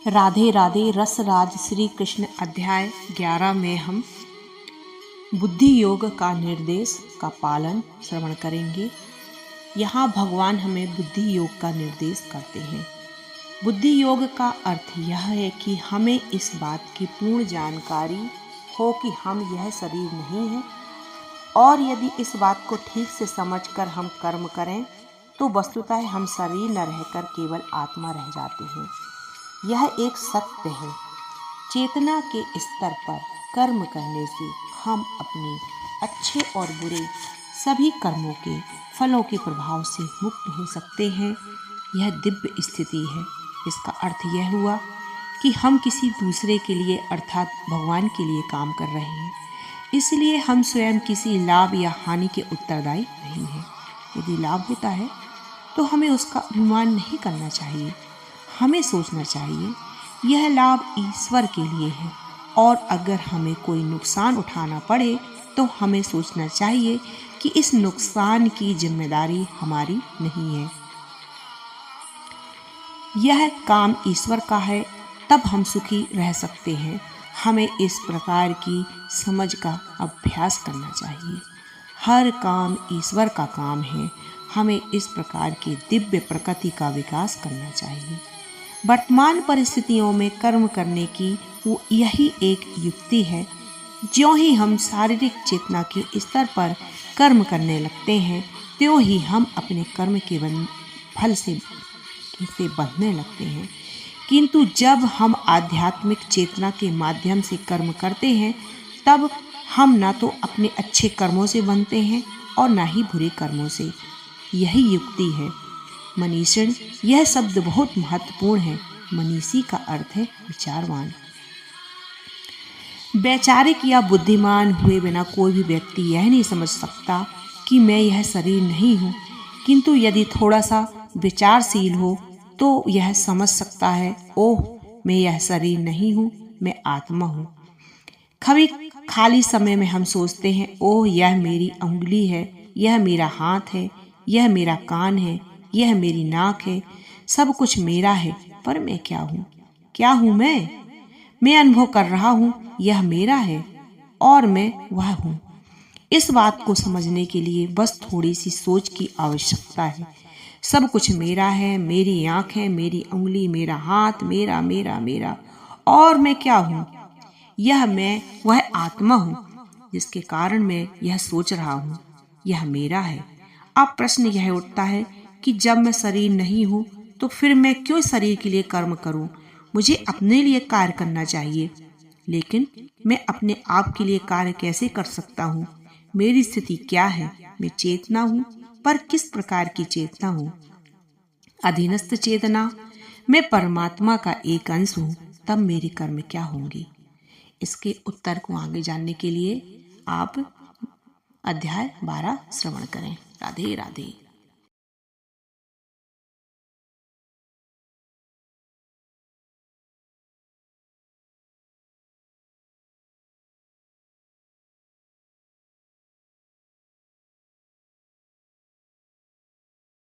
राधे राधे। रस राज श्री कृष्ण अध्याय 11 में हम बुद्धि योग का निर्देश का पालन श्रवण करेंगे। यहाँ भगवान हमें बुद्धि योग का निर्देश करते हैं। बुद्धि योग का अर्थ यह है कि हमें इस बात की पूर्ण जानकारी हो कि हम यह शरीर नहीं है, और यदि इस बात को ठीक से समझकर हम कर्म करें तो वस्तुतः हम शरीर न रहकर केवल आत्मा रह जाते हैं। यह एक सत्य है। चेतना के स्तर पर कर्म करने से हम अपने अच्छे और बुरे सभी कर्मों के फलों के प्रभाव से मुक्त हो सकते हैं। यह दिव्य स्थिति है। इसका अर्थ यह हुआ कि हम किसी दूसरे के लिए अर्थात भगवान के लिए काम कर रहे हैं, इसलिए हम स्वयं किसी लाभ या हानि के उत्तरदायी नहीं हैं। यदि लाभ होता है तो हमें उसका अभिमान नहीं करना चाहिए। हमें सोचना चाहिए यह लाभ ईश्वर के लिए है, और अगर हमें कोई नुकसान उठाना पड़े तो हमें सोचना चाहिए कि इस नुकसान की जिम्मेदारी हमारी नहीं है। यह काम ईश्वर का है, तब हम सुखी रह सकते हैं। हमें इस प्रकार की समझ का अभ्यास करना चाहिए। हर काम ईश्वर का काम है। हमें इस प्रकार की दिव्य प्रकृति का विकास करना चाहिए। वर्तमान परिस्थितियों में कर्म करने की वो यही एक युक्ति है। ज्यों ही हम शारीरिक चेतना के स्तर पर कर्म करने लगते हैं, त्यों ही हम अपने कर्म के फल से बंधने लगते हैं। किंतु जब हम आध्यात्मिक चेतना के माध्यम से कर्म करते हैं, तब हम ना तो अपने अच्छे कर्मों से बंधते हैं और ना ही बुरे कर्मों से। यही युक्ति है। मनीषिण, यह शब्द बहुत महत्वपूर्ण है। मनीषी का अर्थ है विचारवान। वैचारिक या बुद्धिमान हुए बिना कोई भी व्यक्ति यह नहीं समझ सकता कि मैं यह शरीर नहीं हूँ, किंतु यदि थोड़ा सा विचारशील हो तो यह समझ सकता है, ओह, मैं यह शरीर नहीं हूँ, मैं आत्मा हूँ। कभी खाली समय में हम सोचते हैं, ओह, यह मेरी उंगली है, यह मेरा हाथ है, यह मेरा कान है, यह मेरी नाक है, सब कुछ मेरा है। पर मैं क्या हूँ? क्या हूँ मैं अनुभव कर रहा हूँ, यह मेरा है और मैं वह हूँ। इस बात को समझने के लिए बस थोड़ी सी सोच की आवश्यकता है। सब कुछ मेरा है, मेरी आँख है, मेरी उंगली, मेरा हाथ, मेरा मेरा मेरा, और मैं क्या हूँ? यह मैं वह आत्मा हूँ जिसके कारण मैं यह सोच रहा हूँ, यह मेरा है। अब प्रश्न यह उठता है कि जब मैं शरीर नहीं हूँ तो फिर मैं क्यों शरीर के लिए कर्म करूँ? मुझे अपने लिए कार्य करना चाहिए, लेकिन मैं अपने आप के लिए कार्य कैसे कर सकता हूँ? मेरी स्थिति क्या है? मैं चेतना हूँ, पर किस प्रकार की चेतना हूँ? अधीनस्थ चेतना। मैं परमात्मा का एक अंश हूँ, तब मेरे कर्म क्या होंगे? इसके उत्तर को आगे जानने के लिए आप अध्याय 12 श्रवण करें। राधे राधे।